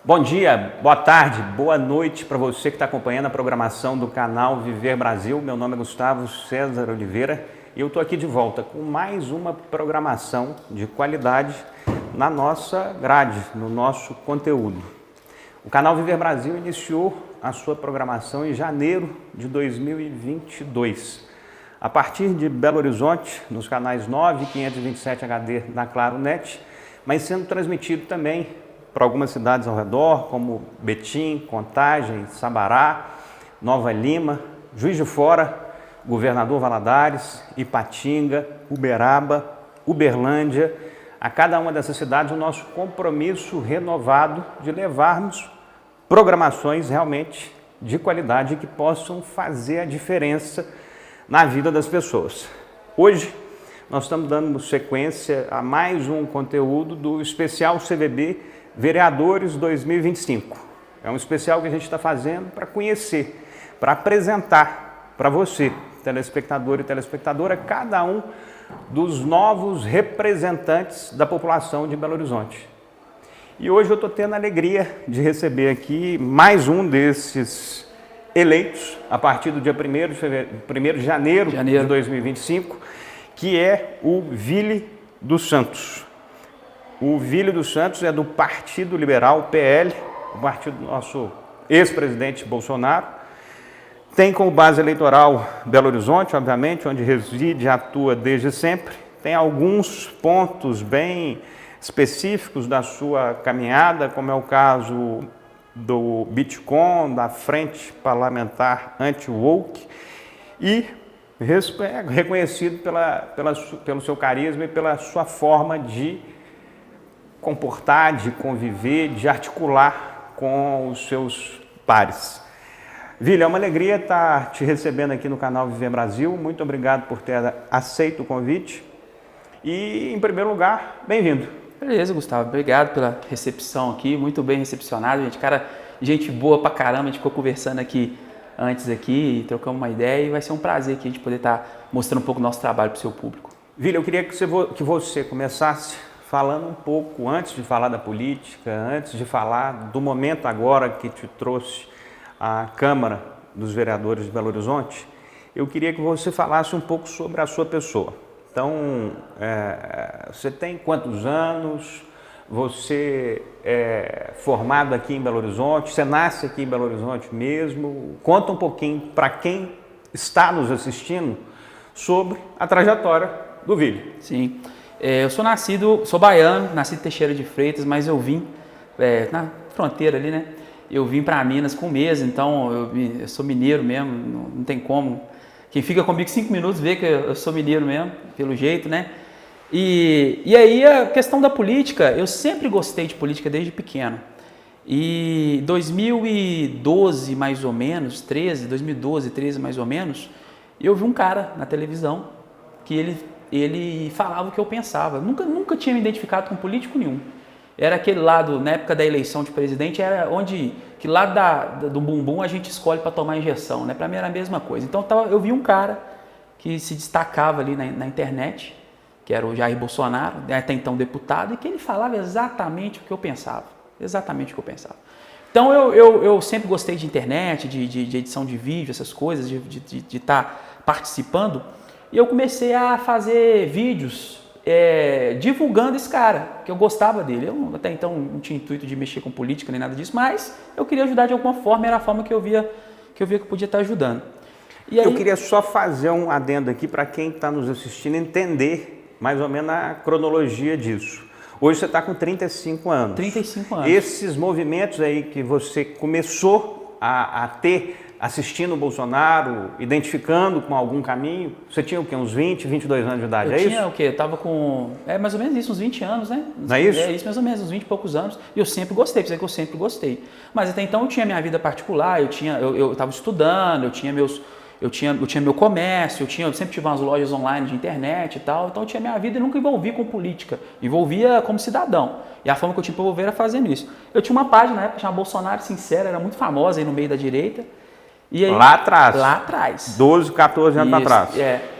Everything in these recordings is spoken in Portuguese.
Bom dia, boa tarde, boa noite para você que está acompanhando a programação do canal Viver Brasil. Meu nome é Gustavo César Oliveira e eu estou aqui de volta com mais uma programação de qualidade na nossa grade, no nosso conteúdo. O canal Viver Brasil iniciou a sua programação em janeiro de 2022. A partir de Belo Horizonte, nos canais 9 e 527 HD da Claro Net, mas sendo transmitido também para algumas cidades ao redor, como Betim, Contagem, Sabará, Nova Lima, Juiz de Fora, Governador Valadares, Ipatinga, Uberaba, Uberlândia. A cada uma dessas cidades o nosso compromisso renovado de levarmos programações realmente de qualidade que possam fazer a diferença na vida das pessoas. Hoje nós estamos dando sequência a mais um conteúdo do especial CVB Vereadores 2025. É um especial que a gente está fazendo para conhecer, para apresentar para você, telespectador e telespectadora, cada um dos novos representantes da população de Belo Horizonte. E hoje eu estou tendo a alegria de receber aqui mais um desses eleitos, a partir do dia 1º de janeiro de 2025, que é o Vili dos Santos. O Vili dos Santos é do Partido Liberal, PL, o partido do nosso ex-presidente Bolsonaro. Tem como base eleitoral Belo Horizonte, obviamente, onde reside e atua desde sempre. Tem alguns pontos bem específicos da sua caminhada, como é o caso do Bitcoin, da Frente Parlamentar Anti-Woke, e reconhecido pelo seu carisma e pela sua forma de comportar, de conviver, de articular com os seus pares. Vili, é uma alegria estar te recebendo aqui no canal Viver Brasil. Muito obrigado por ter aceito o convite. E, em primeiro lugar, bem-vindo. Beleza, Gustavo. Obrigado pela recepção aqui. Muito bem recepcionado, gente. Cara, gente boa pra caramba. A gente ficou conversando aqui antes aqui, trocamos uma ideia e vai ser um prazer aqui a gente poder estar mostrando um pouco do nosso trabalho para o seu público. Vili, eu queria que você começasse falando um pouco, antes de falar da política, antes de falar do momento agora que te trouxe à Câmara dos Vereadores de Belo Horizonte, eu queria que você falasse um pouco sobre a sua pessoa. Então, você tem quantos anos? Você é formado aqui em Belo Horizonte? Você nasce aqui em Belo Horizonte mesmo? Conta um pouquinho para quem está nos assistindo sobre a trajetória do Vili. Sim. Eu sou baiano, nasci em Teixeira de Freitas, mas eu vim na fronteira ali, né? Eu vim para Minas com um mês, então eu sou mineiro mesmo, não tem como. Quem fica comigo 5 minutos vê que eu sou mineiro mesmo, pelo jeito, né? E aí a questão da política, eu sempre gostei de política desde pequeno. E 2012 mais ou menos, 2012, 13 mais ou menos, eu vi um cara na televisão que ele falava o que eu pensava. Nunca tinha me identificado com político nenhum. Era aquele lado, na época da eleição de presidente, era que lado do bumbum a gente escolhe para tomar injeção, né? Para mim era a mesma coisa. Então eu vi um cara que se destacava ali na internet, que era o Jair Bolsonaro, até então deputado, e que ele falava exatamente o que eu pensava. Exatamente o que eu pensava. Então eu sempre gostei de internet, de edição de vídeo, essas coisas, de estar participando. E eu comecei a fazer vídeos divulgando esse cara, que eu gostava dele. Eu até então não tinha intuito de mexer com política nem nada disso, mas eu queria ajudar de alguma forma, era a forma que eu via que eu podia estar ajudando. E aí, eu queria só fazer um adendo aqui para quem está nos assistindo entender mais ou menos a cronologia disso. Hoje você está com 35 anos. 35 anos. Esses movimentos aí que você começou a ter assistindo o Bolsonaro, identificando com algum caminho, você tinha o quê? Uns 20, 22 anos de idade, isso? Eu tinha o quê? Eu estava com, mais ou menos isso, uns 20 anos, né? Não é isso? É isso mais ou menos, uns 20 e poucos anos. E eu sempre gostei, precisa que eu sempre gostei. Mas até então eu tinha minha vida particular, eu estava estudando, eu tinha meu comércio, eu sempre tive umas lojas online de internet e tal, então eu tinha minha vida e nunca envolvi com política, envolvia como cidadão. E a forma que eu tinha para envolver era fazendo isso. Eu tinha uma página na época chamada Bolsonaro Sincero, era muito famosa aí no meio da direita. E aí, lá atrás? Lá atrás. 12, 14 anos atrás.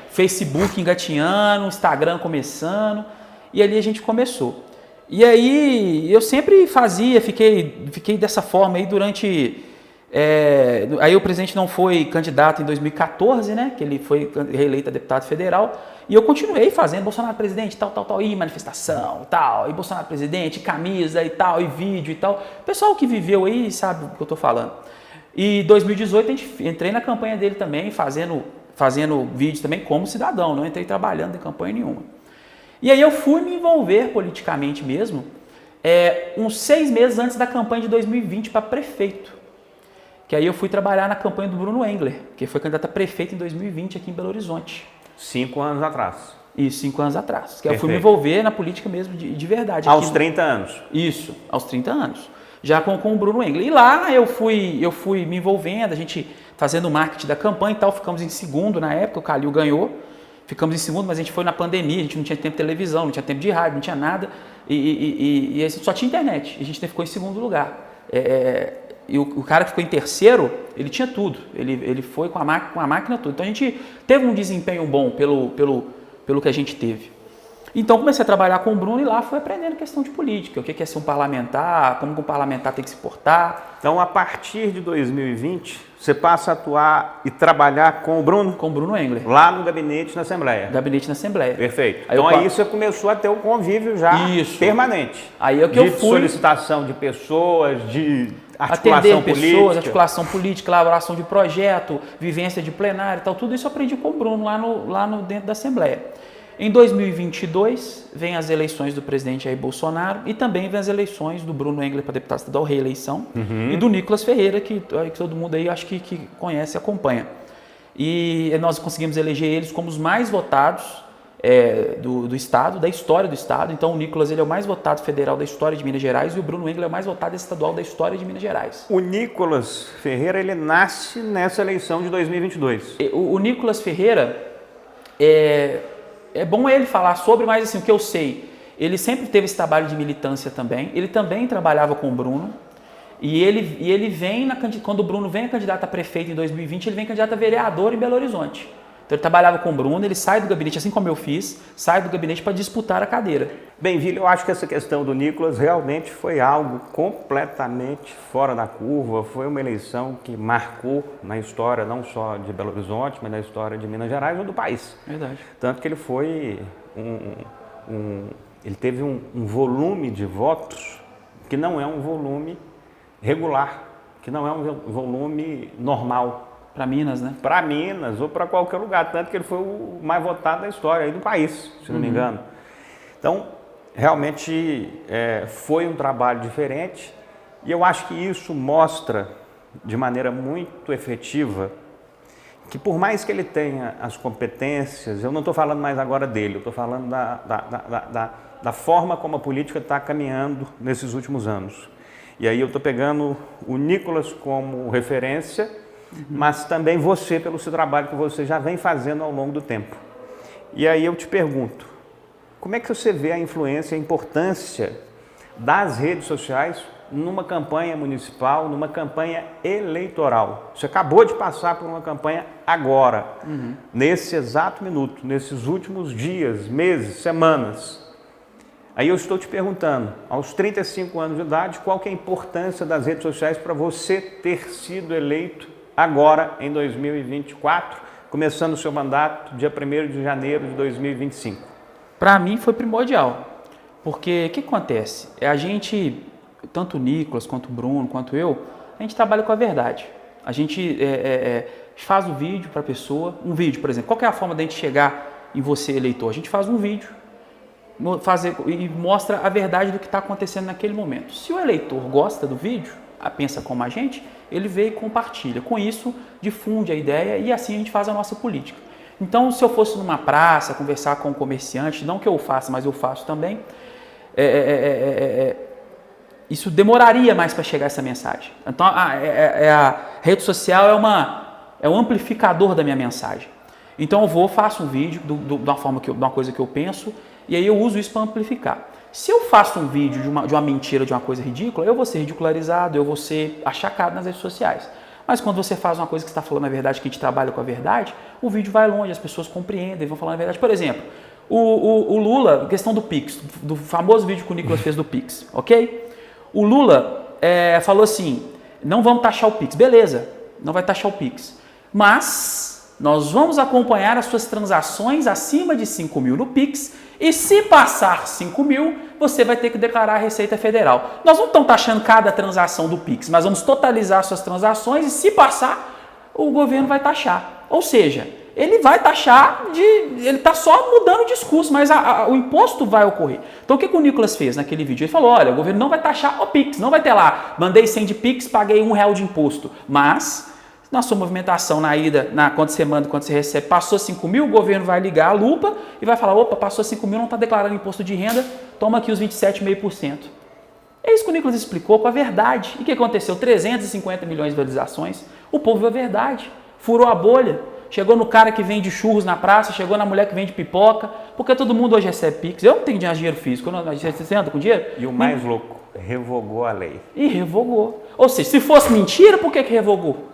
Facebook engatinhando, Instagram começando, e ali a gente começou. E aí eu sempre fazia, fiquei dessa forma aí durante... aí o presidente não foi candidato em 2014, né? Que ele foi reeleito a deputado federal. E eu continuei fazendo Bolsonaro presidente, tal, e manifestação, tal, e Bolsonaro presidente, camisa e tal, e vídeo e tal. O pessoal que viveu aí sabe o que eu tô falando. E em 2018 entrei na campanha dele também, fazendo vídeo também como cidadão, não entrei trabalhando em campanha nenhuma. E aí eu fui me envolver politicamente mesmo, uns 6 meses antes da campanha de 2020 para prefeito. Que aí eu fui trabalhar na campanha do Bruno Engler, que foi candidato a prefeito em 2020 aqui em Belo Horizonte. 5 anos atrás. Isso, 5 anos atrás. Que Perfeito. eu fui me envolver na política mesmo de verdade. Aos 30 anos. Isso, aos 30 anos. Já com o Bruno Engler. E lá eu fui me envolvendo, a gente fazendo o marketing da campanha e tal, ficamos em segundo na época, o Calil ganhou. Ficamos em segundo, mas a gente foi na pandemia, a gente não tinha tempo de televisão, não tinha tempo de rádio, não tinha nada. E a gente só tinha internet. A gente ficou em segundo lugar. E o cara que ficou em terceiro, ele tinha tudo. Ele foi com a máquina tudo. Então a gente teve um desempenho bom pelo que a gente teve. Então comecei a trabalhar com o Bruno e lá fui aprendendo questão de política. O que é ser um parlamentar, como que um parlamentar tem que se portar. Então a partir de 2020, você passa a atuar e trabalhar com o Bruno? Com o Bruno Engler. Lá no gabinete na Assembleia? Gabinete na Assembleia. Perfeito. Então aí você começou a ter um convívio já permanente. Aí é que eu fui... solicitação de pessoas, de... Atender pessoas, articulação política, elaboração de projeto, vivência de plenário e tal, tudo isso eu aprendi com o Bruno lá no dentro da Assembleia. Em 2022, vem as eleições do presidente Jair Bolsonaro e também vem as eleições do Bruno Engler para deputado estadual, reeleição, e do Nicolas Ferreira, que todo mundo aí acho que conhece e acompanha. E nós conseguimos eleger eles como os mais votados do Estado, da história do Estado. Então o Nicolas ele é o mais votado federal da história de Minas Gerais e o Bruno Engler é o mais votado estadual da história de Minas Gerais. O Nicolas Ferreira, ele nasce nessa eleição de 2022. O Nicolas Ferreira, é bom ele falar sobre, mas assim, o que eu sei, ele sempre teve esse trabalho de militância também, ele também trabalhava com o Bruno, e ele vem, quando o Bruno vem candidato a prefeito em 2020, ele vem candidato a vereador em Belo Horizonte. Então ele trabalhava com o Bruno, ele sai do gabinete, assim como eu fiz, sai do gabinete para disputar a cadeira. Bem, Vila, eu acho que essa questão do Nicolas realmente foi algo completamente fora da curva, foi uma eleição que marcou na história não só de Belo Horizonte, mas na história de Minas Gerais ou do país. Verdade. Tanto que ele foi ele teve um volume de votos que não é um volume regular, que não é um volume normal. Para Minas, né? Para Minas ou para qualquer lugar, tanto que ele foi o mais votado da história aí do país, se não me engano. Então, realmente foi um trabalho diferente e eu acho que isso mostra de maneira muito efetiva que por mais que ele tenha as competências, eu não estou falando mais agora dele, eu estou falando da forma como a política está caminhando nesses últimos anos. E aí eu estou pegando o Nicolas como referência, mas também você pelo seu trabalho que você já vem fazendo ao longo do tempo. E aí eu te pergunto, como é que você vê a influência e a importância das redes sociais numa campanha municipal, numa campanha eleitoral? Você acabou de passar por uma campanha agora, nesse exato minuto, nesses últimos dias, meses, semanas. Aí eu estou te perguntando, aos 35 anos de idade, qual que é a importância das redes sociais para você ter sido eleito agora, em 2024, começando o seu mandato, dia 1º de janeiro de 2025? Para mim foi primordial, porque o que acontece? A gente, tanto o Nicolas, quanto o Bruno, quanto eu, a gente trabalha com a verdade. A gente faz o vídeo para a pessoa, um vídeo, por exemplo, qual que é a forma de a gente chegar em você, eleitor? A gente faz um vídeo e mostra a verdade do que está acontecendo naquele momento. Se o eleitor gosta do vídeo, pensa como a gente, ele vê e compartilha. Com isso, difunde a ideia e assim a gente faz a nossa política. Então, se eu fosse numa praça, conversar com um comerciante, não que eu faça, mas eu faço também, isso demoraria mais para chegar essa mensagem. Então, a rede social é um amplificador da minha mensagem. Então, faço um vídeo de uma coisa que eu penso e aí eu uso isso para amplificar. Se eu faço um vídeo de uma mentira, de uma coisa ridícula, eu vou ser ridicularizado, eu vou ser achacado nas redes sociais. Mas quando você faz uma coisa que está falando a verdade, que a gente trabalha com a verdade, o vídeo vai longe, as pessoas compreendem, vão falando a verdade. Por exemplo, O Lula, questão do Pix, do famoso vídeo que o Nicolas fez do Pix, ok? O Lula falou assim, não vamos taxar o Pix. Beleza, não vai taxar o Pix. Mas nós vamos acompanhar as suas transações acima de 5 mil no Pix e se passar 5 mil, você vai ter que declarar a Receita Federal. Nós não estamos taxando cada transação do Pix, mas vamos totalizar suas transações e se passar, o governo vai taxar. Ou seja, ele vai taxar, ele está só mudando o discurso, mas o imposto vai ocorrer. Então o que o Nicolas fez naquele vídeo? Ele falou, olha, o governo não vai taxar o Pix, não vai ter lá, mandei 100 de Pix, paguei R$1 de imposto, mas na sua movimentação, na ida, quando você manda, quando você recebe, passou 5 mil, o governo vai ligar a lupa e vai falar, opa, passou 5 mil, não está declarando imposto de renda, toma aqui os 27,5%. É isso que o Nicolas explicou com a verdade. E o que aconteceu? 350 milhões de visualizações, o povo viu a verdade, furou a bolha, chegou no cara que vende churros na praça, chegou na mulher que vende pipoca, porque todo mundo hoje recebe Pix. Eu não tenho dinheiro físico, você anda com dinheiro? E o mais louco, revogou a lei. E revogou. Ou seja, se fosse mentira, por que revogou?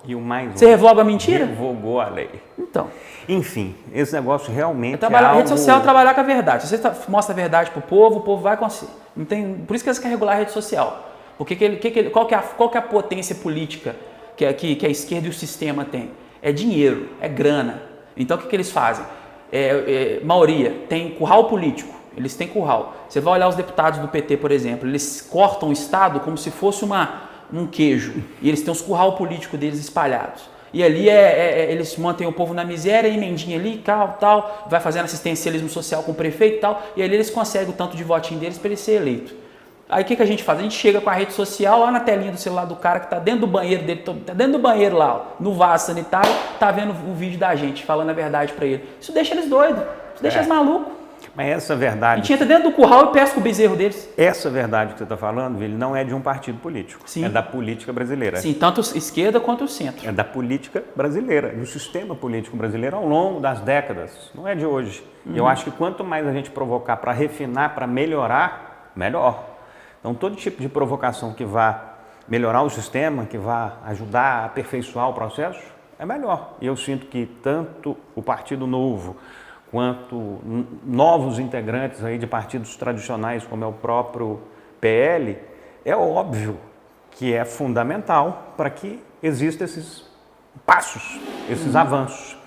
E o mais Você revoga a mentira? Revogou a lei. Então. Enfim, esse negócio realmente A rede social é trabalhar com a verdade. Se você mostra a verdade para o povo vai com você. Não tem, por isso que eles querem regular a rede social. Porque qual que é a potência política que a esquerda e o sistema têm? É dinheiro, é grana. Então o que eles fazem? Maioria tem curral político. Eles têm curral. Você vai olhar os deputados do PT, por exemplo, eles cortam o Estado como se fosse um queijo. E eles têm os curral político deles espalhados. E ali eles mantêm o povo na miséria, emendinha ali, tal, vai fazendo assistencialismo social com o prefeito e tal, e ali eles conseguem o tanto de votinho deles para ele ser eleito. Aí o que a gente faz? A gente chega com a rede social lá na telinha do celular do cara que está dentro do banheiro dele, tá dentro do banheiro lá, ó, no vaso sanitário, tá vendo o vídeo da gente, falando a verdade para ele. Isso deixa eles doidos, isso deixa eles malucos. Mas essa verdade... A gente entra dentro do curral e pesca o bezerro deles. Essa verdade que você está falando, Vili, não é de um partido político. Sim. É da política brasileira. Sim, tanto esquerda quanto o centro. É da política brasileira, do sistema político brasileiro ao longo das décadas. Não é de hoje. Eu acho que quanto mais a gente provocar para refinar, para melhorar, melhor. Então, todo tipo de provocação que vá melhorar o sistema, que vá ajudar a aperfeiçoar o processo, é melhor. E eu sinto que tanto o Partido Novo quanto novos integrantes aí de partidos tradicionais, como é o próprio PL, é óbvio que é fundamental para que existam esses passos, esses avanços.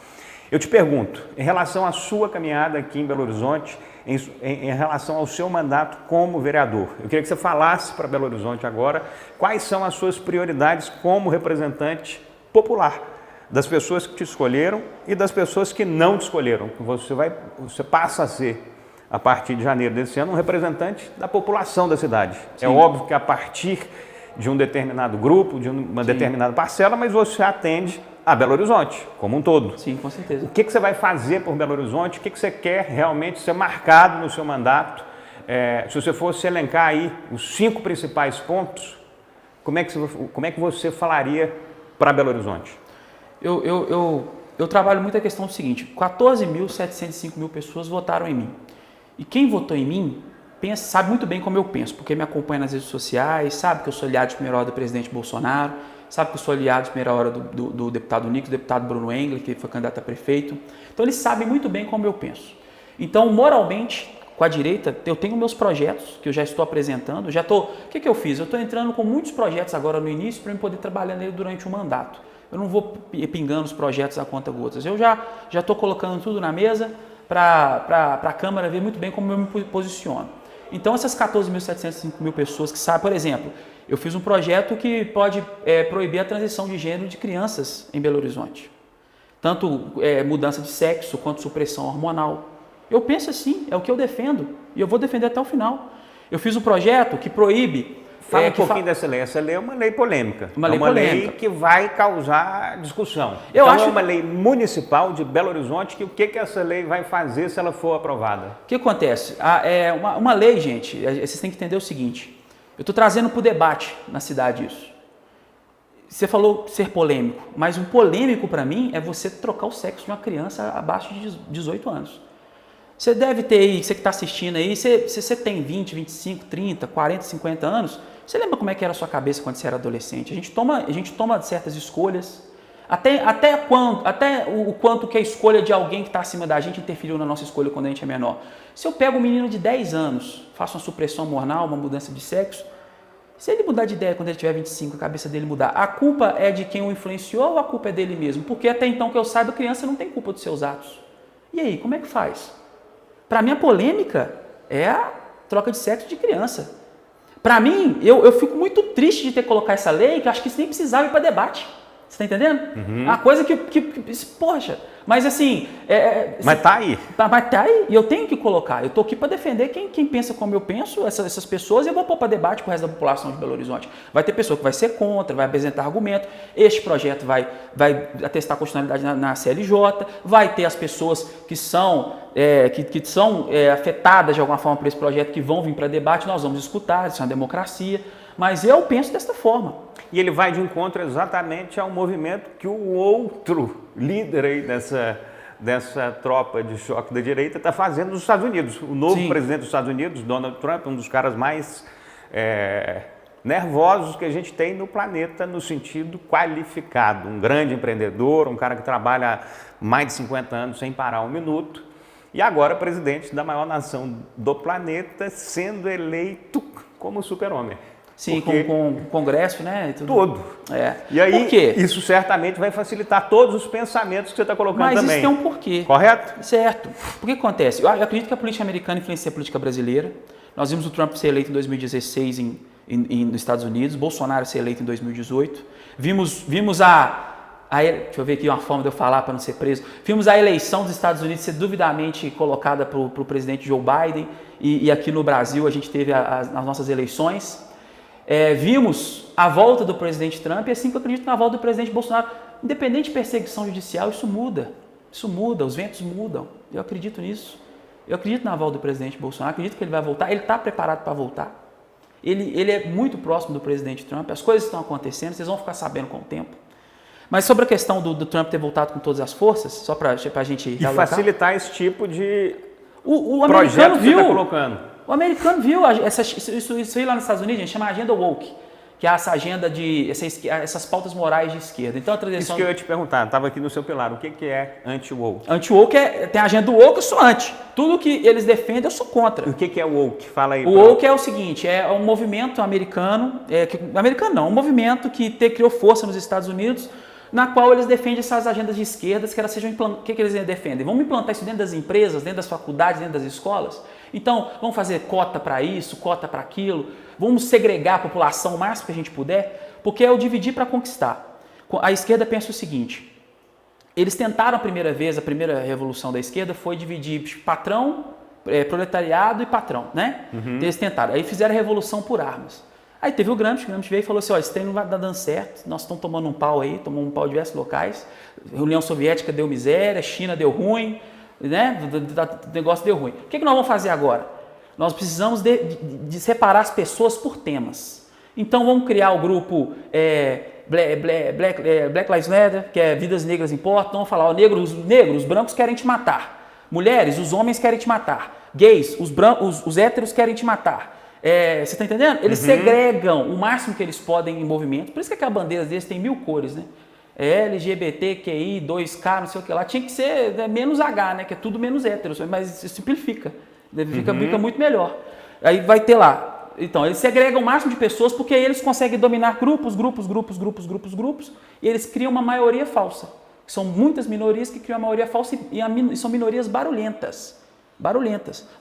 Eu te pergunto, em relação à sua caminhada aqui em Belo Horizonte, em relação ao seu mandato como vereador, eu queria que você falasse para Belo Horizonte agora quais são as suas prioridades como representante popular, das pessoas que te escolheram e das pessoas que não te escolheram. Você passa a ser, a partir de janeiro desse ano, um representante da população da cidade. Sim. É óbvio que a partir de um determinado grupo, de uma determinada parcela, mas você atende a Belo Horizonte, como um todo. Sim, com certeza. O que você vai fazer por Belo Horizonte? O que você quer realmente ser marcado no seu mandato? Se você fosse elencar aí os 5 principais pontos, como é que você falaria para Belo Horizonte? Eu trabalho muito a questão do seguinte, 14.705 pessoas votaram em mim. E quem votou em mim sabe muito bem como eu penso, porque me acompanha nas redes sociais, sabe que eu sou aliado de primeira hora do presidente Bolsonaro, sabe que eu sou aliado de primeira hora do deputado Nicolas, do deputado Bruno Engler, que foi candidato a prefeito. Então eles sabem muito bem como eu penso. Então, moralmente, com a direita, eu tenho meus projetos que eu já estou apresentando. O que eu fiz? Eu estou entrando com muitos projetos agora no início para eu poder trabalhar nele durante o mandato. Eu não vou pingando os projetos a conta gotas. Eu já estou colocando tudo na mesa para a Câmara ver muito bem como eu me posiciono. Então, essas 14.705 pessoas que sabem, por exemplo, eu fiz um projeto que pode proibir a transição de gênero de crianças em Belo Horizonte. Tanto mudança de sexo quanto supressão hormonal. Eu penso assim, é o que eu defendo e eu vou defender até o final. Eu fiz um projeto que proíbe... Fala um pouquinho dessa lei. Essa lei é uma lei polêmica. Uma lei que vai causar discussão. É uma lei municipal de Belo Horizonte, que o que essa lei vai fazer se ela for aprovada? O que acontece? Uma lei, gente, vocês têm que entender o seguinte. Eu estou trazendo para o debate na cidade isso. Você falou ser polêmico, mas o polêmico para mim é você trocar o sexo de uma criança abaixo de 18 anos. Você deve ter aí, você que está assistindo aí, você tem 20, 25, 30, 40, 50 anos, você lembra como é que era a sua cabeça quando você era adolescente? A gente toma certas escolhas, Até o quanto que a escolha de alguém que está acima da gente interferiu na nossa escolha quando a gente é menor. Se eu pego um menino de 10 anos, faço uma supressão hormonal, uma mudança de sexo, se ele mudar de ideia quando ele tiver 25, a cabeça dele mudar, a culpa é de quem o influenciou ou a culpa é dele mesmo? Porque até então que eu saiba, a criança não tem culpa dos seus atos. E aí, como é que faz? Para mim, a polêmica é a troca de sexo de criança. Para mim, eu fico muito triste de ter colocado essa lei, que eu acho que isso nem precisava ir para debate. Você está entendendo? A coisa poxa, mas assim... Mas tá aí. Mas tá aí, e eu tenho que colocar. Eu estou aqui para defender quem pensa como eu penso, essas pessoas, e eu vou pôr para debate com o resto da população de Belo Horizonte. Vai ter pessoa que vai ser contra, vai apresentar argumento, este projeto vai atestar a constitucionalidade na CLJ, vai ter as pessoas que são afetadas de alguma forma por esse projeto, que vão vir para debate, nós vamos escutar, isso é uma democracia, mas eu penso desta forma. E ele vai de encontro exatamente ao movimento que o outro líder aí dessa tropa de choque da direita está fazendo nos Estados Unidos. O novo presidente dos Estados Unidos, Donald Trump, um dos caras mais nervosos que a gente tem no planeta no sentido qualificado. Um grande empreendedor, um cara que trabalha há mais de 50 anos sem parar um minuto. E agora presidente da maior nação do planeta, sendo eleito como super-homem. Sim, com o Congresso, né? Tudo. E aí, por quê? Isso certamente vai facilitar todos os pensamentos que você está colocando também. Mas isso tem um porquê. Correto? Certo. Por que acontece? Eu acredito que a política americana influencia a política brasileira. Nós vimos o Trump ser eleito em 2016 nos Estados Unidos, Bolsonaro ser eleito em 2018. Vimos deixa eu ver aqui uma forma de eu falar para não ser preso. Vimos a eleição dos Estados Unidos ser duvidamente colocada para o presidente Joe Biden. E aqui no Brasil a gente teve as nossas eleições. Vimos a volta do presidente Trump e assim que eu acredito na volta do presidente Bolsonaro. Independente de perseguição judicial, isso muda, os ventos mudam. Eu acredito nisso. Eu acredito na volta do presidente Bolsonaro, acredito que ele vai voltar, ele está preparado para voltar. Ele é muito próximo do presidente Trump, as coisas estão acontecendo, vocês vão ficar sabendo com o tempo. Mas sobre a questão do Trump ter voltado com todas as forças, só para a gente... E facilitar esse tipo de o projeto americano que você está colocando. O americano viu isso aí lá nos Estados Unidos, a gente chama agenda woke, que é essa agenda essas pautas morais de esquerda. Então, a tradição... Isso que eu ia te perguntar, estava aqui no seu pilar, o que é anti-woke? Anti-woke tem a agenda woke, eu sou anti. Tudo que eles defendem, eu sou contra. E o que é woke? Fala aí. O woke é o seguinte, é um movimento americano, um movimento que criou força nos Estados Unidos, na qual eles defendem essas agendas de esquerdas, que elas sejam o que eles defendem? Vamos implantar isso dentro das empresas, dentro das faculdades, dentro das escolas? Então, vamos fazer cota para isso, cota para aquilo, vamos segregar a população o máximo que a gente puder, porque é o dividir para conquistar. A esquerda pensa o seguinte, eles tentaram a primeira revolução da esquerda foi dividir patrão, proletariado e patrão, né? Eles tentaram, aí fizeram a revolução por armas. Aí teve o Gramsci veio e falou assim, esse trem não vai dar dando certo, nós estamos tomando um pau aí, tomamos um pau em diversos locais, a União Soviética deu miséria, a China deu ruim, né? O negócio deu ruim. O que nós vamos fazer agora? Nós precisamos de separar as pessoas por temas. Então vamos criar o grupo Black Lives Matter, que é Vidas Negras Importam, vamos falar, os brancos querem te matar, mulheres, os homens querem te matar, gays, os héteros querem te matar. Você está entendendo? Eles segregam o máximo que eles podem em movimento. Por isso que aquela bandeira deles tem 1000 cores, né? LGBTQI, 2K, não sei o que lá. Tinha que ser menos H, né? Que é tudo menos hétero, mas simplifica. Fica muito melhor. Aí vai ter lá. Então, eles segregam o máximo de pessoas porque aí eles conseguem dominar grupos, e eles criam uma maioria falsa. São muitas minorias que criam uma maioria falsa e são minorias barulhentas.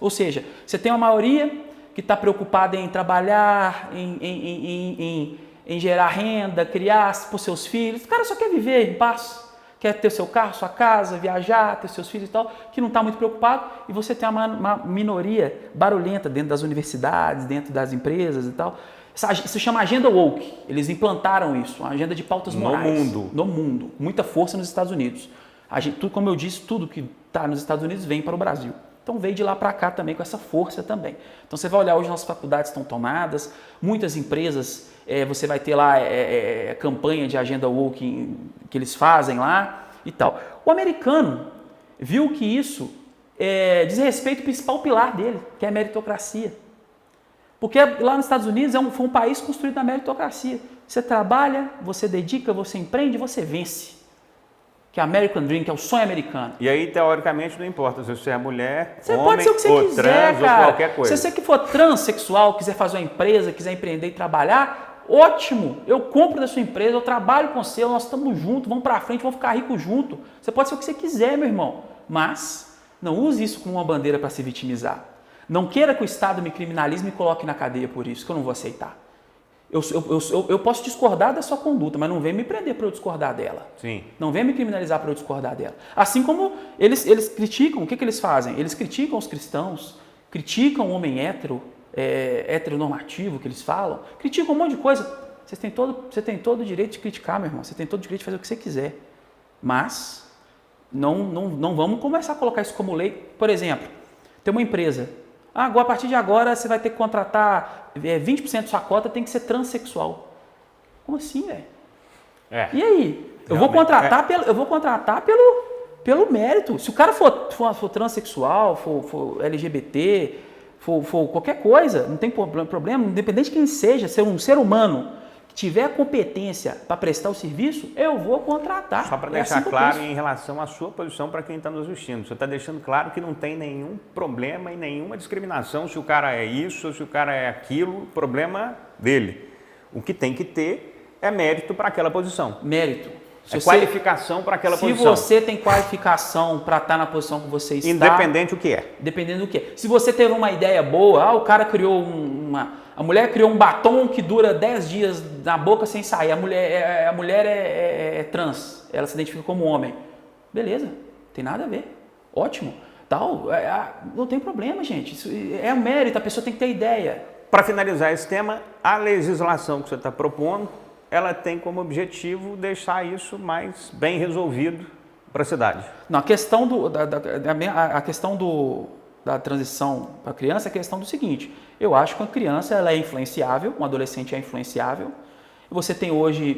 Ou seja, você tem uma maioria que está preocupada em trabalhar, em gerar renda, criar por seus filhos. O cara só quer viver em paz, quer ter o seu carro, sua casa, viajar, ter seus filhos e tal, que não está muito preocupado. E você tem uma minoria barulhenta dentro das universidades, dentro das empresas e tal. Isso se chama agenda woke. Eles implantaram isso, uma agenda de pautas morais. No mundo. Muita força nos Estados Unidos. Como eu disse, tudo que está nos Estados Unidos vem para o Brasil. Então veio de lá para cá também com essa força também. Então você vai olhar hoje nossas faculdades estão tomadas, muitas empresas, você vai ter lá campanha de agenda woke que eles fazem lá e tal. O americano viu que isso diz respeito ao principal pilar dele, que é a meritocracia. Porque lá nos Estados Unidos foi um país construído na meritocracia. Você trabalha, você dedica, você empreende, você vence. que é American Dream, que é o sonho americano. E aí, teoricamente, não importa se você é mulher, Você homem, pode ser o que você ou quiser, trans, cara. ou qualquer coisa. Se você que for transexual, quiser fazer uma empresa, quiser empreender e trabalhar, ótimo. Eu compro da sua empresa, eu trabalho com você, nós estamos juntos, vamos pra frente, vamos ficar ricos juntos. Você pode ser o que você quiser, meu irmão. Mas não use isso como uma bandeira para se vitimizar. Não queira que o Estado me criminalize e me coloque na cadeia por isso, que eu não vou aceitar. Eu posso discordar da sua conduta, mas não vem me prender para eu discordar dela. Sim. Não vem me criminalizar para eu discordar dela. Assim como eles criticam, o que eles fazem? Eles criticam os cristãos, criticam o homem heteronormativo que eles falam, criticam um monte de coisa. Você tem todo o direito de criticar, meu irmão. Você tem todo o direito de fazer o que você quiser. Mas não vamos começar a colocar isso como lei. Por exemplo, tem uma empresa. Agora, a partir de agora você vai ter que contratar 20% da sua cota tem que ser transexual. Como assim, velho? E aí? Eu vou contratar pelo mérito. Se o cara for transexual, for LGBT, for qualquer coisa, não tem problema, independente de quem seja, ser um ser humano que tiver a competência para prestar o serviço, eu vou contratar. Só para deixar claro em relação à sua posição para quem está nos assistindo. Você está deixando claro que não tem nenhum problema e nenhuma discriminação se o cara é isso ou se o cara é aquilo, problema dele. O que tem que ter é mérito para aquela posição. Mérito. Qualificação para aquela posição. Se você tem qualificação para estar na posição que você está... Independente do que é. Dependendo do que é. Se você teve uma ideia boa, o cara criou a mulher criou um batom que dura 10 dias na boca sem sair. A mulher é trans, ela se identifica como homem. Beleza, tem nada a ver. Ótimo. Não tem problema, gente. Isso é um mérito, a pessoa tem que ter ideia. Para finalizar esse tema, a legislação que você está propondo, ela tem como objetivo deixar isso mais bem resolvido para a cidade. Não, a questão da transição para a criança é a questão do seguinte: eu acho que uma criança ela é influenciável, um adolescente é influenciável. Você tem hoje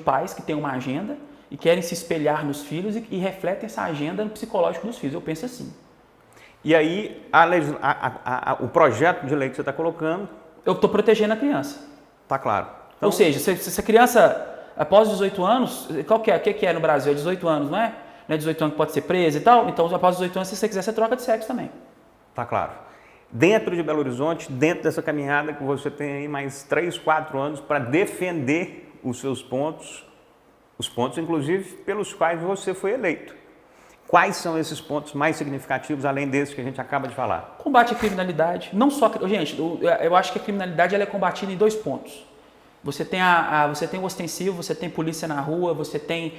pais que têm uma agenda e querem se espelhar nos filhos e refletem essa agenda no psicológico dos filhos. Eu penso assim. E aí, o projeto de lei que você está colocando... Eu estou protegendo a criança. Está claro. Então, ou seja, se a criança, após 18 anos, o que é no Brasil? É 18 anos, não é? Não é 18 anos que pode ser presa e tal? Então, após 18 anos, se você quiser, você troca de sexo também. Tá claro. Dentro de Belo Horizonte, dentro dessa caminhada que você tem aí mais 3, 4 anos para defender os seus pontos, os pontos, inclusive, pelos quais você foi eleito. Quais são esses pontos mais significativos, além desses que a gente acaba de falar? Combate à criminalidade. Não só... Gente, eu acho que a criminalidade ela é combatida em 2 pontos. Você tem o ostensivo, você tem polícia na rua, você tem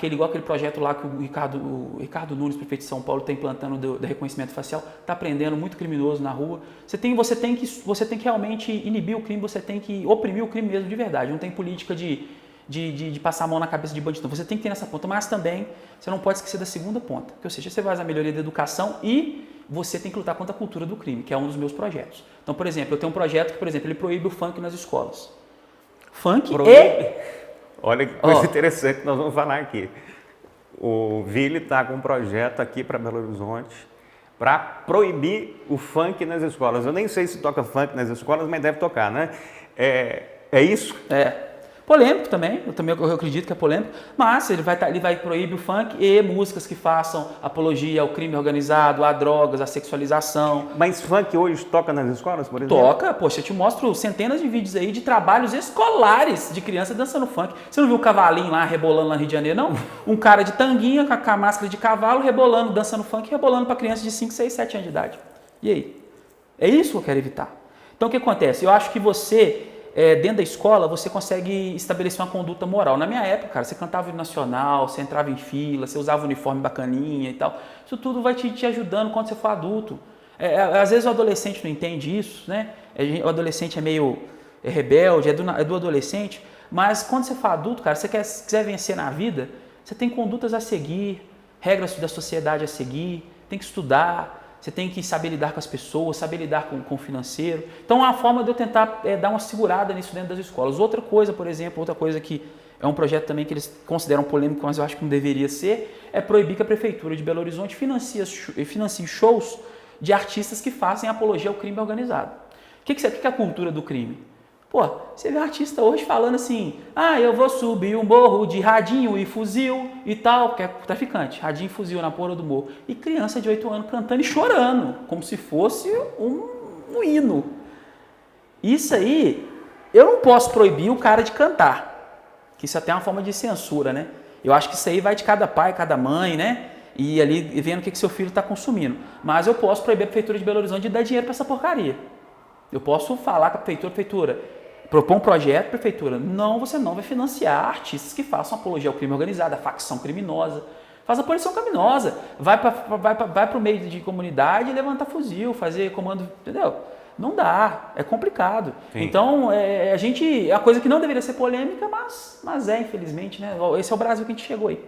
igual aquele projeto lá que o Ricardo Nunes, prefeito de São Paulo, está implantando do reconhecimento facial, está prendendo muito criminoso na rua. Você tem que realmente inibir o crime, você tem que oprimir o crime mesmo de verdade. Não tem política de passar a mão na cabeça de bandido. Você tem que ter nessa ponta, mas também você não pode esquecer da segunda ponta, que ou seja, você faz a melhoria da educação e você tem que lutar contra a cultura do crime, que é um dos meus projetos. Então, por exemplo, eu tenho um projeto que, por exemplo, ele proíbe o funk nas escolas. Funk Olha que coisa interessante que nós vamos falar aqui. O Vili está com um projeto aqui para Belo Horizonte para proibir o funk nas escolas. Eu nem sei se toca funk nas escolas, mas deve tocar, né? É isso? Polêmico também, eu acredito que é polêmico, mas ele vai proibir o funk e músicas que façam apologia ao crime organizado, a drogas, à sexualização. Mas funk hoje toca nas escolas, por exemplo? Toca, poxa, eu te mostro centenas de vídeos aí de trabalhos escolares de criança dançando funk. Você não viu o cavalinho lá rebolando lá no Rio de Janeiro, não? Um cara de tanguinha com a máscara de cavalo rebolando, dançando funk, rebolando para crianças de 5, 6, 7 anos de idade. E aí? É isso que eu quero evitar. Então o que acontece? Eu acho que você... dentro da escola, você consegue estabelecer uma conduta moral. Na minha época, cara, você cantava o hino nacional, você entrava em fila, você usava um uniforme bacaninha e tal. Isso tudo vai te ajudando quando você for adulto. Às vezes o adolescente não entende isso, né? O adolescente é meio rebelde, é do adolescente. Mas quando você for adulto, cara, você quiser vencer na vida, você tem condutas a seguir, regras da sociedade a seguir, tem que estudar. Você tem que saber lidar com as pessoas, saber lidar com o financeiro. Então, é uma forma de eu tentar dar uma segurada nisso dentro das escolas. Outra coisa que é um projeto também que eles consideram polêmico, mas eu acho que não deveria ser, é proibir que a Prefeitura de Belo Horizonte financie shows de artistas que fazem apologia ao crime organizado. O que é a cultura do crime? Pô, você vê um artista hoje falando assim, eu vou subir um morro de radinho e fuzil e tal, porque é traficante, radinho e fuzil na porra do morro. E criança de 8 anos cantando e chorando, como se fosse um hino. Isso aí, eu não posso proibir o cara de cantar, que isso até é uma forma de censura, né? Eu acho que isso aí vai de cada pai, cada mãe, né? E ali vendo o que seu filho está consumindo. Mas eu posso proibir a Prefeitura de Belo Horizonte de dar dinheiro para essa porcaria. Eu posso falar com a prefeitura, propor um projeto, prefeitura, não, você não vai financiar artistas que façam apologia ao crime organizado, a facção criminosa. Faz a poluição criminosa, vai para o meio de comunidade e levanta fuzil, fazer comando, entendeu? Não dá, é complicado. Sim. Então, é a coisa que não deveria ser polêmica, mas é, infelizmente, né? Esse é o Brasil que a gente chegou aí.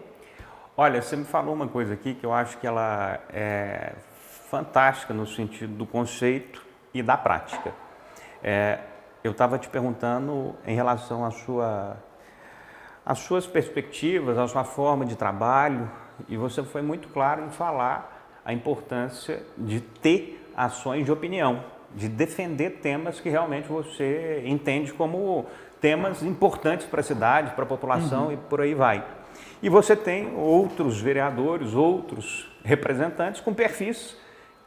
Olha, você me falou uma coisa aqui que eu acho que ela é fantástica no sentido do conceito e da prática. Eu estava te perguntando em relação às suas perspectivas, à sua forma de trabalho, e você foi muito claro em falar a importância de ter ações de opinião, de defender temas que realmente você entende como temas importantes para a cidade, para a população e por aí vai. E você tem outros vereadores, outros representantes com perfis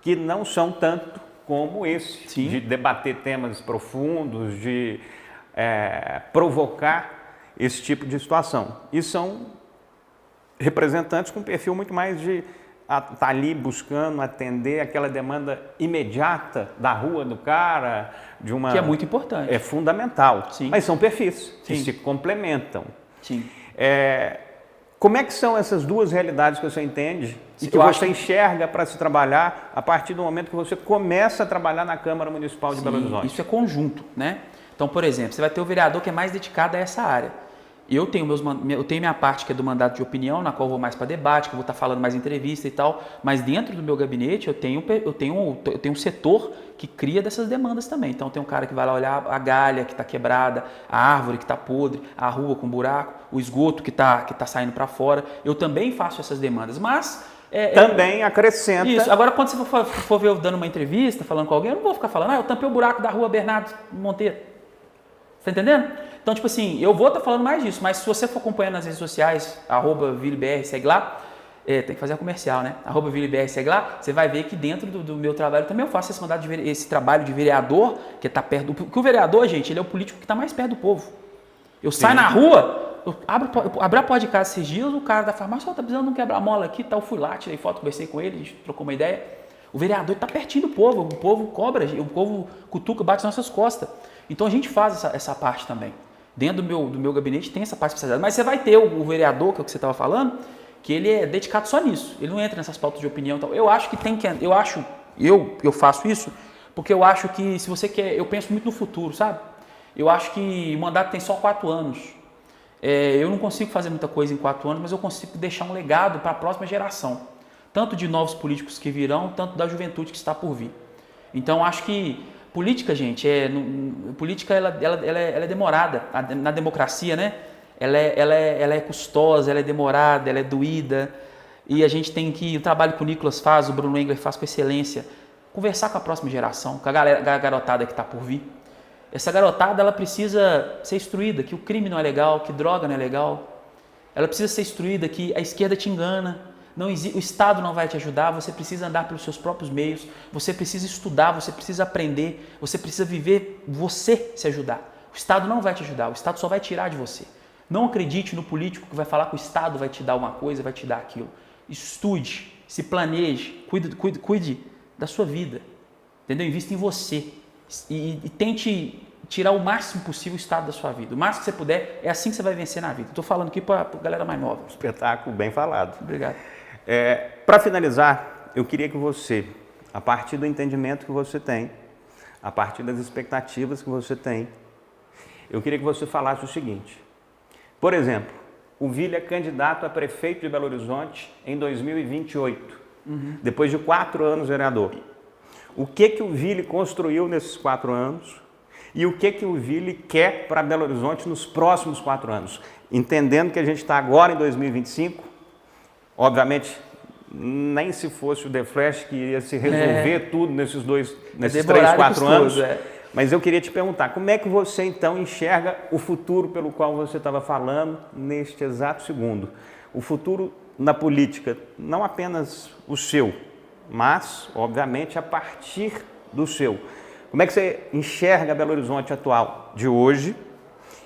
que não são tanto como esse, sim, de debater temas profundos, de provocar esse tipo de situação. E são representantes com perfil muito mais de estar ali buscando atender aquela demanda imediata da rua do cara, de uma... Que é muito importante. É fundamental. Sim. Mas são perfis que sim, se complementam. Sim. Como é que são essas duas realidades que você entende e que você enxerga para se trabalhar a partir do momento que você começa a trabalhar na Câmara Municipal de Belo Horizonte? Isso é conjunto, né? Então, por exemplo, você vai ter o vereador que é mais dedicado a essa área. Eu tenho minha parte que é do mandato de opinião, na qual eu vou mais para debate, que eu vou estar falando mais em entrevista e tal, mas dentro do meu gabinete eu tenho um setor que cria dessas demandas também. Então tem um cara que vai lá olhar a galha que está quebrada, a árvore que está podre, a rua com buraco, o esgoto que tá saindo para fora. Eu também faço essas demandas, mas... também acrescenta... Isso. Agora, quando você for ver eu dando uma entrevista, falando com alguém, eu não vou ficar falando, eu tampei o buraco da rua Bernardo Monteiro. Tá entendendo? Então, tipo assim, eu vou estar falando mais disso, mas se você for acompanhando nas redes sociais, @VilleBR, segue lá, tem que fazer a comercial, né? @VilleBR, segue lá, você vai ver que dentro do meu trabalho também eu faço esse trabalho de vereador, que está perto do... Porque o vereador, gente, ele é o político que está mais perto do povo. Eu saio na rua, eu abro a porta de casa esses dias, o cara da farmácia, tá precisando de um quebra-mola aqui, eu fui lá, tirei foto, conversei com ele, a gente trocou uma ideia. O vereador está pertinho do povo, o povo cobra, o povo cutuca, bate nas nossas costas. Então a gente faz essa parte também. Dentro do meu gabinete tem essa parte especializada. Mas você vai ter o vereador, que é o que você estava falando, que ele é dedicado só nisso. Ele não entra nessas pautas de opinião e tal. Eu acho que tem que... Eu faço isso porque eu acho que se você quer... Eu penso muito no futuro, sabe? Eu acho que o mandato tem só 4 anos. Eu não consigo fazer muita coisa em 4 anos, mas eu consigo deixar um legado para a próxima geração. Tanto de novos políticos que virão, tanto da juventude que está por vir. Então, acho que política, gente, política ela é demorada. Na democracia, né? Ela é custosa, ela é demorada, ela é doída. E a gente tem que... O trabalho que o Nicolas faz, o Bruno Engler faz com excelência. Conversar com a próxima geração, com a garotada que está por vir. Essa garotada, ela precisa ser instruída que o crime não é legal, que droga não é legal. Ela precisa ser instruída que a esquerda te engana. O Estado não vai te ajudar, você precisa andar pelos seus próprios meios, você precisa estudar, você precisa aprender, você precisa viver, você se ajudar. O Estado não vai te ajudar, o Estado só vai tirar de você. Não acredite no político que vai falar que o Estado vai te dar uma coisa, vai te dar aquilo. Estude, se planeje, cuide da sua vida, entendeu? Invista em você e tente tirar o máximo possível o estado da sua vida. O máximo que você puder, é assim que você vai vencer na vida. Estou falando aqui para a galera mais nova. Espetáculo, bem falado. Obrigado. Para finalizar, eu queria que você, a partir do entendimento que você tem, a partir das expectativas que você tem, eu queria que você falasse o seguinte. Por exemplo, o Ville é candidato a prefeito de Belo Horizonte em 2028, depois de 4 anos vereador. O que o Ville construiu nesses 4 anos e o que o Ville quer para Belo Horizonte nos próximos 4 anos? Entendendo que a gente está agora em 2025, obviamente, nem se fosse o The Flash que ia se resolver tudo nesses 3, 4 anos. Mas eu queria te perguntar, como é que você então enxerga o futuro pelo qual você estava falando neste exato segundo? O futuro na política, não apenas o seu, mas, obviamente, a partir do seu. Como é que você enxerga Belo Horizonte atual de hoje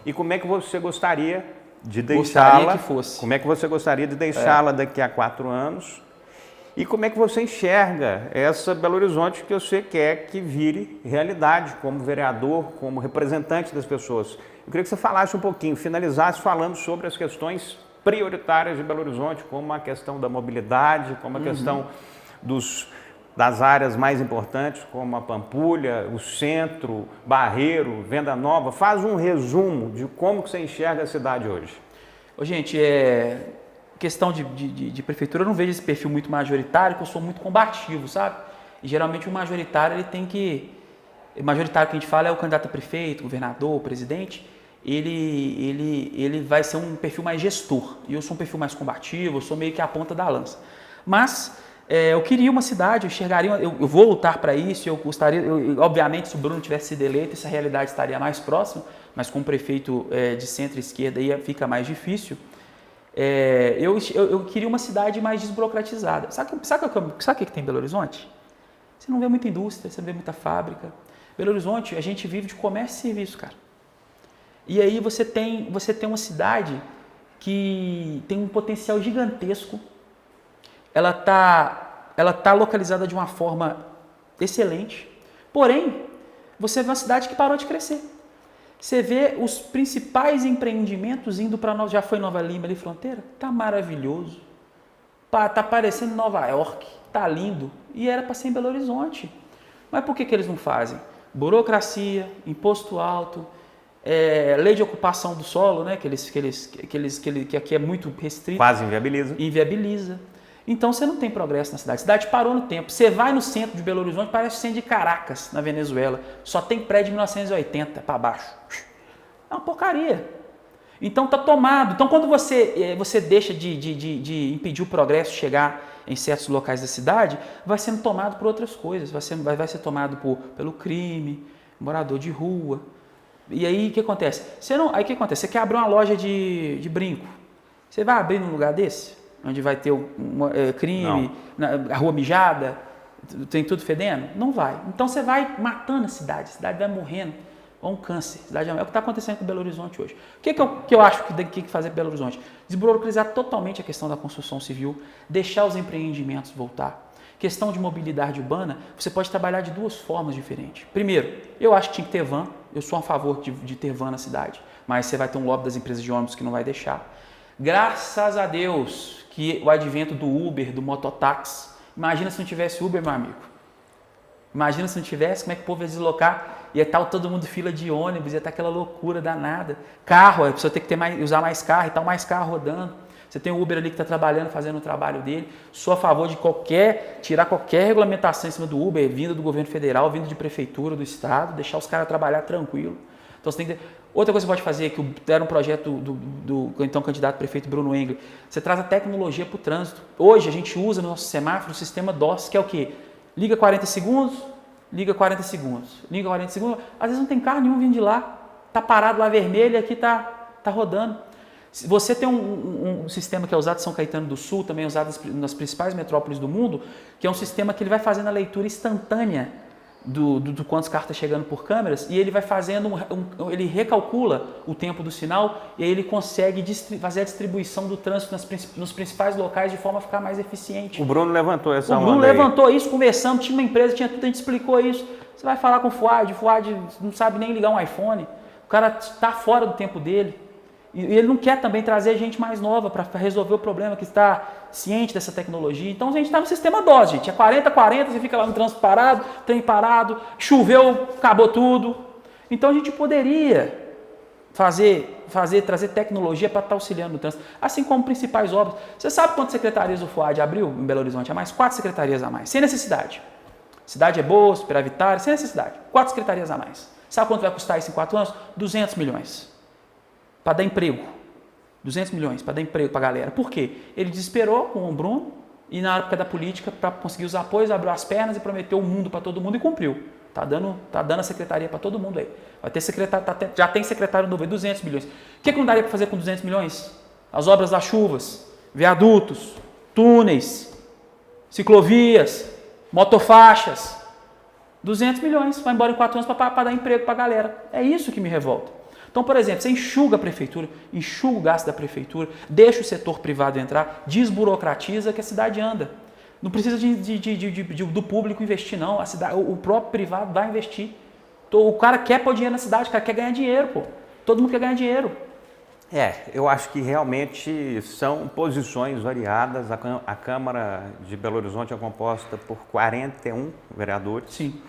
e como é que você gostaria de deixá-la? Como é que você gostaria de deixá-la daqui a 4 anos? E como é que você enxerga essa Belo Horizonte que você quer que vire realidade como vereador, como representante das pessoas? Eu queria que você falasse um pouquinho, finalizasse falando sobre as questões prioritárias de Belo Horizonte, como a questão da mobilidade, como a questão das áreas mais importantes, como a Pampulha, o Centro, Barreiro, Venda Nova. Faz um resumo de como que você enxerga a cidade hoje. Ô, gente, questão de prefeitura, eu não vejo esse perfil muito majoritário, porque eu sou muito combativo, sabe? E geralmente o majoritário, ele tem que... O majoritário que a gente fala é o candidato a prefeito, governador, presidente. Ele vai ser um perfil mais gestor. E eu sou um perfil mais combativo, eu sou meio que a ponta da lança. Mas eu queria uma cidade, eu enxergaria, eu vou lutar para isso, eu gostaria, obviamente, se o Bruno tivesse sido eleito, essa realidade estaria mais próxima, mas com um prefeito de centro-esquerda aí fica mais difícil. Eu queria uma cidade mais desburocratizada. Sabe o que tem em Belo Horizonte? Você não vê muita indústria, você não vê muita fábrica. Belo Horizonte, a gente vive de comércio e serviço, cara. E aí você tem uma cidade que tem um potencial gigantesco. Ela tá localizada de uma forma excelente. Porém, você vê uma cidade que parou de crescer. Você vê os principais empreendimentos indo para Nova... Já foi Nova Lima ali, fronteira? Tá maravilhoso. Tá parecendo Nova York. Tá lindo. E era para ser em Belo Horizonte. Mas por que eles não fazem? Burocracia, imposto alto, lei de ocupação do solo, né? Que aqui é muito restrito. Quase inviabiliza. Inviabiliza. Então você não tem progresso na cidade. A cidade parou no tempo. Você vai no centro de Belo Horizonte, parece o centro de Caracas, na Venezuela. Só tem prédio de 1980 para baixo. É uma porcaria. Então tá tomado. Então quando você deixa de impedir o progresso de chegar em certos locais da cidade, vai sendo tomado por outras coisas. Vai ser tomado pelo crime, morador de rua. E aí o que acontece? Você quer abrir uma loja de brinco. Você vai abrir num lugar desse? Onde vai ter crime, a rua mijada, tem tudo fedendo? Não vai. Então você vai matando a cidade vai morrendo. É um câncer. É o que está acontecendo com Belo Horizonte hoje. O que eu acho que tem que fazer com Belo Horizonte? Desburocratizar totalmente a questão da construção civil, deixar os empreendimentos voltar. Questão de mobilidade urbana, você pode trabalhar de 2 formas diferentes. Primeiro, eu acho que tinha que ter van. Eu sou a favor de ter van na cidade, mas você vai ter um lobby das empresas de ônibus que não vai deixar. Graças a Deus que o advento do Uber, do mototáxi, imagina se não tivesse Uber, meu amigo. Imagina se não tivesse, como é que o povo ia deslocar? Ia estar todo mundo fila de ônibus, ia estar aquela loucura danada. Carro, a pessoa tem que usar mais carro e tal, mais carro rodando. Você tem o Uber ali que está trabalhando, fazendo o trabalho dele. Sou a favor de tirar qualquer regulamentação em cima do Uber, vindo do governo federal, vindo de prefeitura, do estado, deixar os caras trabalhar tranquilo. Então você tem que ter... Outra coisa que você pode fazer, que era um projeto do então candidato prefeito Bruno Engler, você traz a tecnologia para o trânsito. Hoje a gente usa no nosso semáforo o sistema DOS, que é o quê? Liga 40 segundos, liga 40 segundos, liga 40 segundos. Às vezes não tem carro nenhum vindo de lá, está parado lá vermelho e aqui está rodando. Você tem um sistema que é usado em São Caetano do Sul, também usado nas principais metrópoles do mundo, que é um sistema que ele vai fazendo a leitura instantânea do quantos carros está chegando por câmeras, e ele vai fazendo, ele recalcula o tempo do sinal e aí ele consegue fazer a distribuição do trânsito nos principais locais de forma a ficar mais eficiente. O Bruno levantou essa onda. O Bruno levantou isso, conversamos, tinha uma empresa, tinha tudo, a gente explicou isso. Você vai falar com o Fuad não sabe nem ligar um iPhone, o cara está fora do tempo dele. E ele não quer também trazer gente mais nova para resolver o problema, que está ciente dessa tecnologia. Então a gente está no sistema DOS, gente. É 40-40, você fica lá no trânsito parado, trem parado, choveu, acabou tudo. Então a gente poderia trazer tecnologia para estar auxiliando no trânsito, assim como principais obras. Você sabe quantas secretarias o FUAD abriu em Belo Horizonte? A mais 4 secretarias a mais, sem necessidade. Cidade é boa, superavitária, sem necessidade. 4 secretarias a mais. Sabe quanto vai custar isso em 4 anos? 200 milhões. Para dar emprego. 200 milhões para dar emprego para a galera. Por quê? Ele desesperou com o Bruno, e na época da política, para conseguir os apoios, abriu as pernas e prometeu o mundo para todo mundo e cumpriu. Tá dando a secretaria para todo mundo aí. Vai ter secretário, já tem secretário novo, 200 milhões. O que não daria para fazer com 200 milhões? As obras das chuvas, viadutos, túneis, ciclovias, motofaixas. 200 milhões, vai embora em 4 anos para dar emprego para a galera. É isso que me revolta. Então, por exemplo, você enxuga a prefeitura, enxuga o gasto da prefeitura, deixa o setor privado entrar, desburocratiza que a cidade anda. Não precisa do público investir, não. A cidade, o próprio privado vai investir. O cara quer pôr dinheiro na cidade, o cara quer ganhar dinheiro, pô. Todo mundo quer ganhar dinheiro. Eu acho que realmente são posições variadas. A Câmara de Belo Horizonte é composta por 41 vereadores. Sim.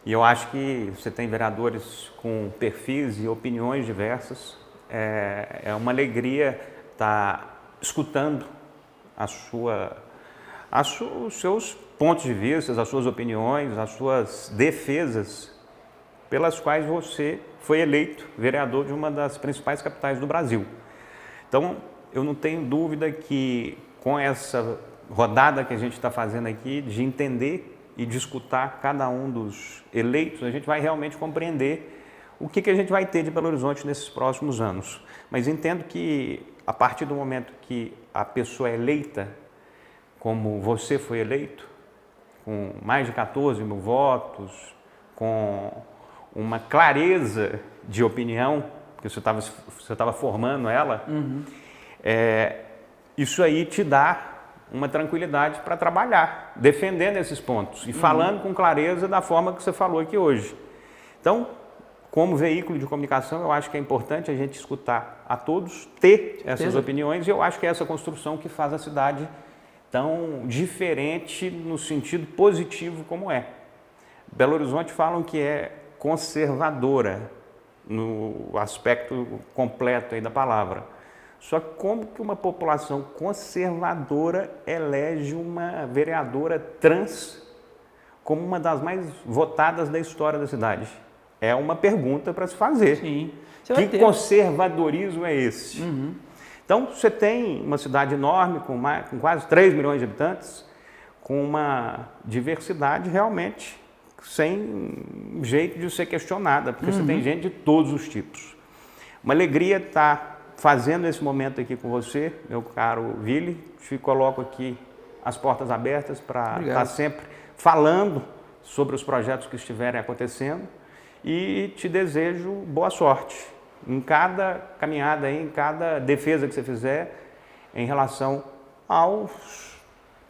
E eu acho que você tem vereadores com perfis e opiniões diversas. É uma alegria estar escutando os seus pontos de vista, as suas opiniões, as suas defesas pelas quais você foi eleito vereador de uma das principais capitais do Brasil. Então, eu não tenho dúvida que com essa rodada que a gente está fazendo aqui, de entender e de escutar cada um dos eleitos, a gente vai realmente compreender o que a gente vai ter de Belo Horizonte nesses próximos anos. Mas entendo que a partir do momento que a pessoa é eleita, como você foi eleito, com mais de 14 mil votos, com uma clareza de opinião, porque você estava formando ela, isso aí te dá uma tranquilidade para trabalhar, defendendo esses pontos e falando com clareza da forma que você falou aqui hoje. Então, como veículo de comunicação, eu acho que é importante a gente escutar a todos, ter essas opiniões, e eu acho que é essa construção que faz a cidade tão diferente no sentido positivo como é. Belo Horizonte falam que é conservadora no aspecto completo aí da palavra. Só que como que uma população conservadora elege uma vereadora trans como uma das mais votadas da história da cidade? É uma pergunta para se fazer. Sim. Que conservadorismo é esse? Então, você tem uma cidade enorme, com quase 3 milhões de habitantes, com uma diversidade realmente sem jeito de ser questionada, porque você tem gente de todos os tipos. Uma alegria estar fazendo esse momento aqui com você, meu caro Vili. Te coloco aqui as portas abertas para estar sempre falando sobre os projetos que estiverem acontecendo e te desejo boa sorte em cada caminhada, em cada defesa que você fizer em relação aos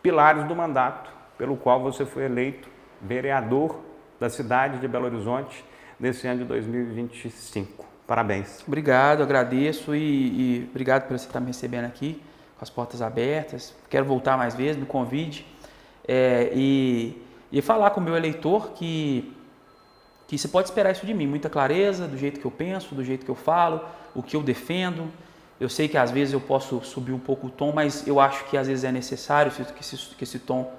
pilares do mandato pelo qual você foi eleito vereador da cidade de Belo Horizonte nesse ano de 2025. Parabéns. Obrigado, agradeço e obrigado por você estar me recebendo aqui com as portas abertas. Quero voltar mais vezes, me convide e falar com o meu eleitor que você pode esperar isso de mim, muita clareza, do jeito que eu penso, do jeito que eu falo, o que eu defendo. Eu sei que às vezes eu posso subir um pouco o tom, mas eu acho que às vezes é necessário que esse tom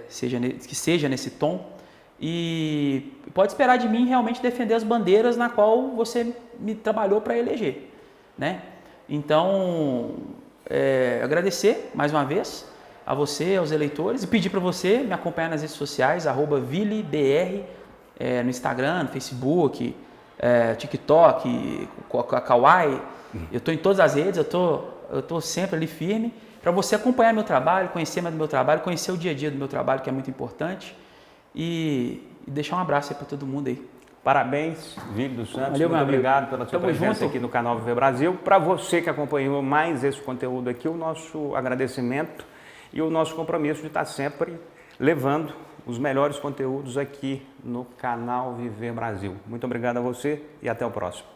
seja nesse tom. E pode esperar de mim realmente defender as bandeiras na qual você me trabalhou para eleger, né? Então, agradecer mais uma vez a você, aos eleitores, e pedir para você me acompanhar nas redes sociais, @ViliBR, no Instagram, no Facebook, TikTok, Kawaii. Eu estou em todas as redes, eu tô sempre ali firme, para você acompanhar meu trabalho, conhecer mais do meu trabalho, conhecer o dia a dia do meu trabalho, que é muito importante. E deixar um abraço aí para todo mundo aí. Parabéns, Vili dos Santos. Valeu, muito obrigado pela sua presença aqui no canal Viver Brasil. Para você que acompanhou mais esse conteúdo aqui, o nosso agradecimento e o nosso compromisso de estar sempre levando os melhores conteúdos aqui no canal Viver Brasil. Muito obrigado a você e até o próximo.